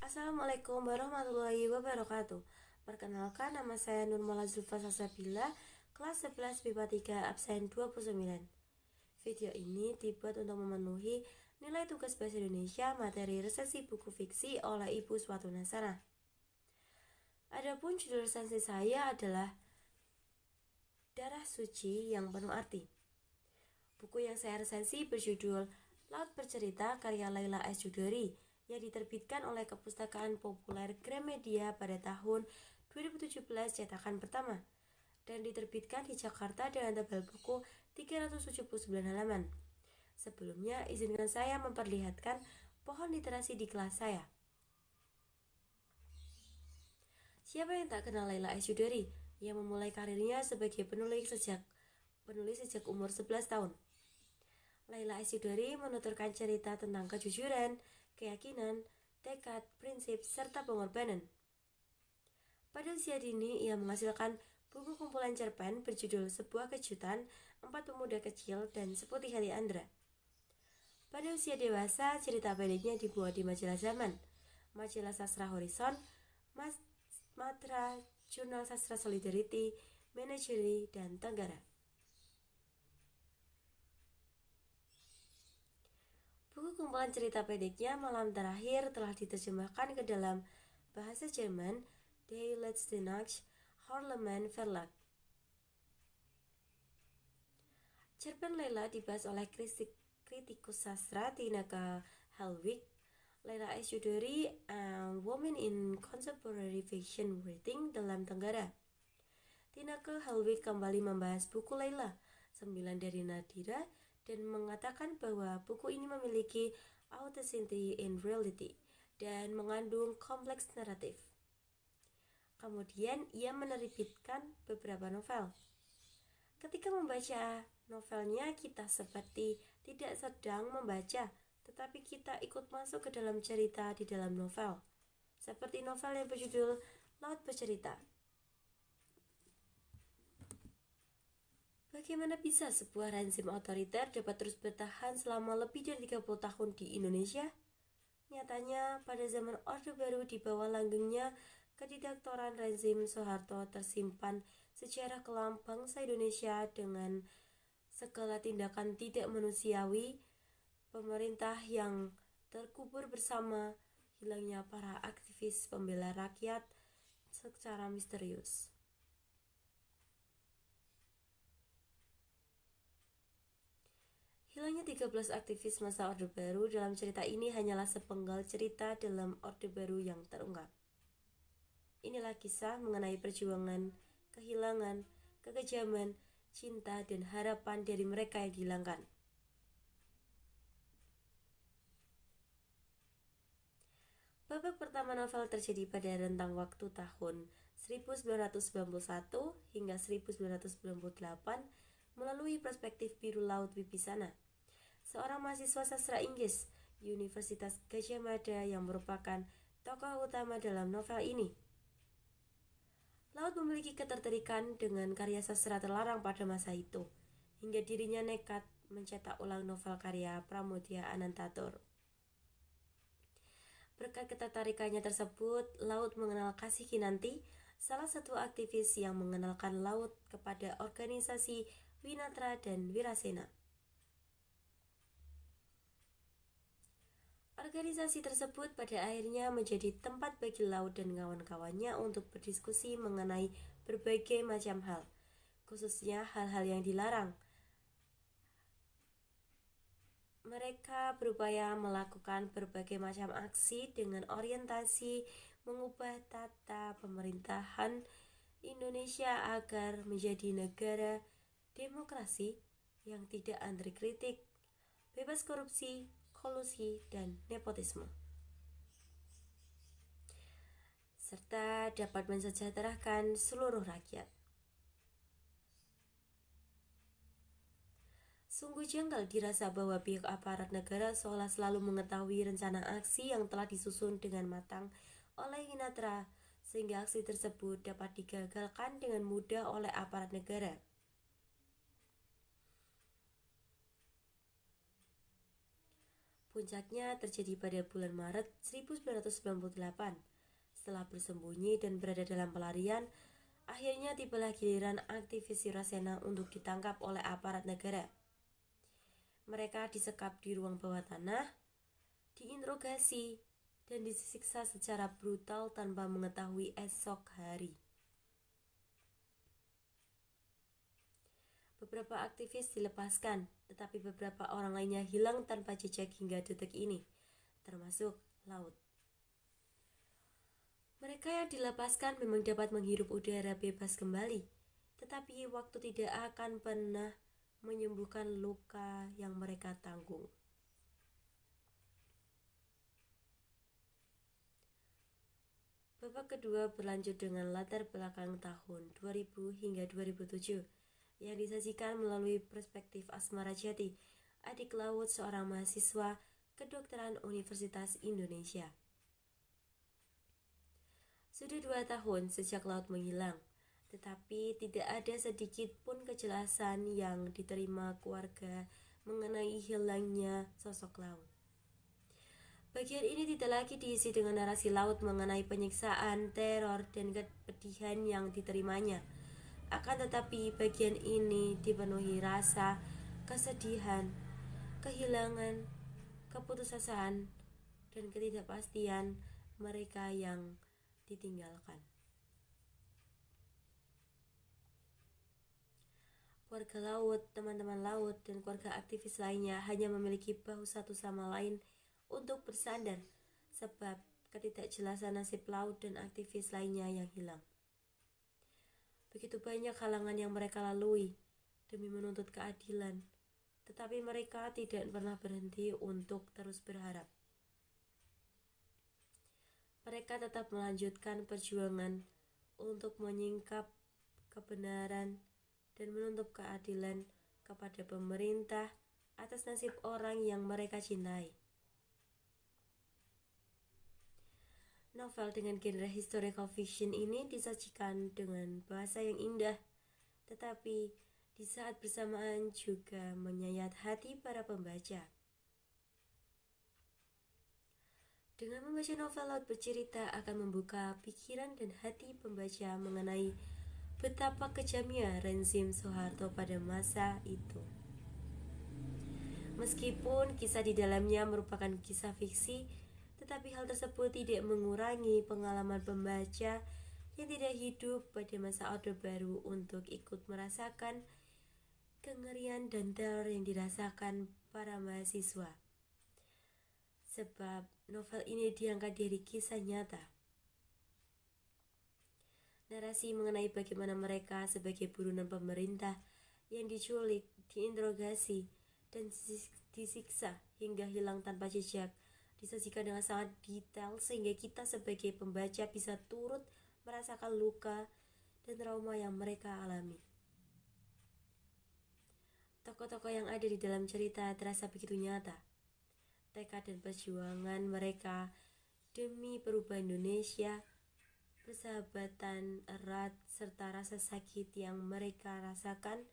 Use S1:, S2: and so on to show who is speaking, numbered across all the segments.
S1: Assalamualaikum warahmatullahi wabarakatuh. Perkenalkan, nama saya Nurmala Zulfa Salsabila, kelas 11 MIPA 3 absen 29. Video ini dibuat untuk memenuhi nilai tugas bahasa Indonesia materi resensi buku fiksi oleh Ibu Swatu Nasara. Adapun judul resensi saya adalah Darah Suci yang Penuh Arti. Buku yang saya resensi berjudul Laut Bercerita karya Laila S. Chudori yang diterbitkan oleh Kepustakaan Populer Gramedia pada tahun 2017 cetakan pertama dan diterbitkan di Jakarta dengan tebal buku 379 halaman. Sebelumnya, izinkan saya memperlihatkan pohon literasi di kelas saya. Siapa yang tak kenal Laila S. Chudori yang memulai karirnya sebagai penulis sejak umur 11 tahun. Laila S. Chudori menuturkan cerita tentang kejujuran, keyakinan, tekad, prinsip, serta pengorbanan. Pada usia dini, ia menghasilkan buku kumpulan cerpen berjudul Sebuah Kejutan, Empat Pemuda Kecil, dan Seputih Hati Andra. Pada usia dewasa, cerita pendeknya dibuat di majalah Zaman, majalah Sastra Horizon, Matra, Jurnal Sastra Solidarity, Manageri, dan Tenggara. Buku kumpulan cerita pendeknya Malam Terakhir telah diterjemahkan ke dalam bahasa Jerman Die letzte Nacht, Horlemann Verlag. Cerpen Laila dibahas oleh kritikus sastra Tineke Helwig. Laila S. Chudori, Women in Contemporary Fiction Writing dalam Tenggara. Tineke Helwig kembali membahas buku Laila, 9 dari Nadira, dan mengatakan bahwa buku ini memiliki authenticity in reality dan mengandung kompleks naratif. Kemudian ia menerbitkan beberapa novel. Ketika membaca novelnya, kita seperti tidak sedang membaca, tetapi kita ikut masuk ke dalam cerita di dalam novel. Seperti novel yang berjudul Laut Bercerita. Bagaimana bisa sebuah rezim otoriter dapat terus bertahan selama lebih dari 30 tahun di Indonesia? Nyatanya, pada zaman Orde Baru di bawah langgengnya kediktatoran rezim Soeharto tersimpan sejarah kelam bangsa Indonesia dengan segala tindakan tidak manusiawi, pemerintah yang terkubur bersama, hilangnya para aktivis pembela rakyat secara misterius. Hilangnya 13 aktivis masa Orde Baru dalam cerita ini hanyalah sepenggal cerita dalam Orde Baru yang terungkap. Inilah kisah mengenai perjuangan, kehilangan, kekejaman, cinta, dan harapan dari mereka yang dihilangkan. Babak pertama novel terjadi pada rentang waktu tahun 1991 hingga 1998 melalui perspektif Biru Laut Wibisana, seorang mahasiswa sastra Inggris Universitas Gadjah Mada yang merupakan tokoh utama dalam novel ini. Laut memiliki ketertarikan dengan karya sastra terlarang pada masa itu, hingga dirinya nekat mencetak ulang novel karya Pramudia Anantatur. Berkat ketertarikannya tersebut, Laut mengenal Kasih Kinanti, salah satu aktivis yang mengenalkan Laut kepada organisasi Winatra dan Wirasena. Organisasi tersebut pada akhirnya menjadi tempat bagi Laut dan kawan-kawannya untuk berdiskusi mengenai berbagai macam hal, khususnya hal-hal yang dilarang. Mereka berupaya melakukan berbagai macam aksi dengan orientasi mengubah tata pemerintahan Indonesia agar menjadi negara demokrasi yang tidak anti kritik, bebas korupsi, kolusi, dan nepotisme, serta dapat mensejahterakan seluruh rakyat. Sungguh janggal dirasa bahwa pihak aparat negara seolah selalu mengetahui rencana aksi yang telah disusun dengan matang oleh Winatra, sehingga aksi tersebut dapat digagalkan dengan mudah oleh aparat negara. Puncaknya terjadi pada bulan Maret 1998. Setelah bersembunyi dan berada dalam pelarian, akhirnya tibalah giliran aktivis Sirasena untuk ditangkap oleh aparat negara. Mereka disekap di ruang bawah tanah, diinterogasi, dan disiksa secara brutal tanpa mengetahui esok hari. Beberapa aktivis dilepaskan, tetapi beberapa orang lainnya hilang tanpa jejak hingga detik ini, termasuk Laut. Mereka yang dilepaskan memang dapat menghirup udara bebas kembali, tetapi waktu tidak akan pernah menyembuhkan luka yang mereka tanggung. Babak kedua berlanjut dengan latar belakang tahun 2000 hingga 2007 yang disajikan melalui perspektif Asmara Jati, adik Laut seorang mahasiswa kedokteran Universitas Indonesia. Sudah 2 tahun sejak Laut menghilang, tetapi tidak ada sedikit pun kejelasan yang diterima keluarga mengenai hilangnya sosok Laut. Bagian ini tidak lagi diisi dengan narasi Laut mengenai penyiksaan, teror, dan kepedihan yang diterimanya. Akan tetapi bagian ini dipenuhi rasa kesedihan, kehilangan, keputusasaan, dan ketidakpastian mereka yang ditinggalkan. Keluarga Laut, teman-teman Laut, dan keluarga aktivis lainnya hanya memiliki bahu satu sama lain untuk bersandar sebab ketidakjelasan nasib Laut dan aktivis lainnya yang hilang. Begitu banyak halangan yang mereka lalui demi menuntut keadilan, tetapi mereka tidak pernah berhenti untuk terus berharap. Mereka tetap melanjutkan perjuangan untuk menyingkap kebenaran dan menuntut keadilan kepada pemerintah atas nasib orang yang mereka cintai. Novel dengan genre historical fiction ini disajikan dengan bahasa yang indah, tetapi di saat bersamaan juga menyayat hati para pembaca. Dengan membaca novel Laut bercerita akan membuka pikiran dan hati pembaca mengenai betapa kejamnya rezim Soeharto pada masa itu. Meskipun kisah di dalamnya merupakan kisah fiksi, tetapi hal tersebut tidak mengurangi pengalaman pembaca yang tidak hidup pada masa Orde Baru untuk ikut merasakan kengerian dan teror yang dirasakan para mahasiswa. Sebab novel ini diangkat dari kisah nyata. Narasi mengenai bagaimana mereka sebagai buronan pemerintah yang diculik, diinterogasi, dan disiksa hingga hilang tanpa jejak disajikan dengan sangat detail sehingga kita sebagai pembaca bisa turut merasakan luka dan trauma yang mereka alami. Tokoh-tokoh yang ada di dalam cerita terasa begitu nyata. Tekad dan perjuangan mereka demi perubahan Indonesia, persahabatan erat, serta rasa sakit yang mereka rasakan,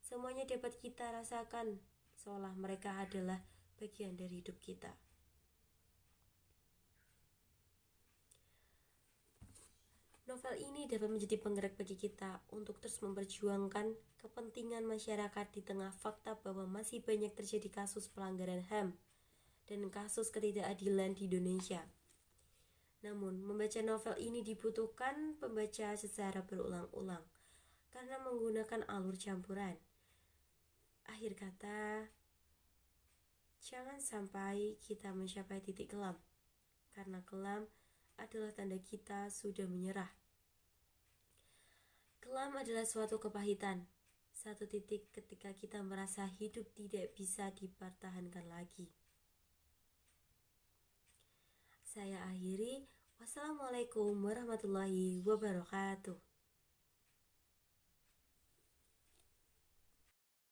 S1: semuanya dapat kita rasakan seolah mereka adalah bagian dari hidup kita. Novel ini dapat menjadi penggerak bagi kita untuk terus memperjuangkan kepentingan masyarakat di tengah fakta bahwa masih banyak terjadi kasus pelanggaran HAM dan kasus ketidakadilan di Indonesia. Namun, membaca novel ini dibutuhkan pembaca secara berulang-ulang karena menggunakan alur campuran. Akhir kata, jangan sampai kita mencapai titik kelam, karena kelam adalah tanda kita sudah menyerah. Kelam adalah suatu kepahitan, satu titik ketika kita merasa hidup tidak bisa dipertahankan lagi. Saya akhiri. Wassalamualaikum warahmatullahi wabarakatuh.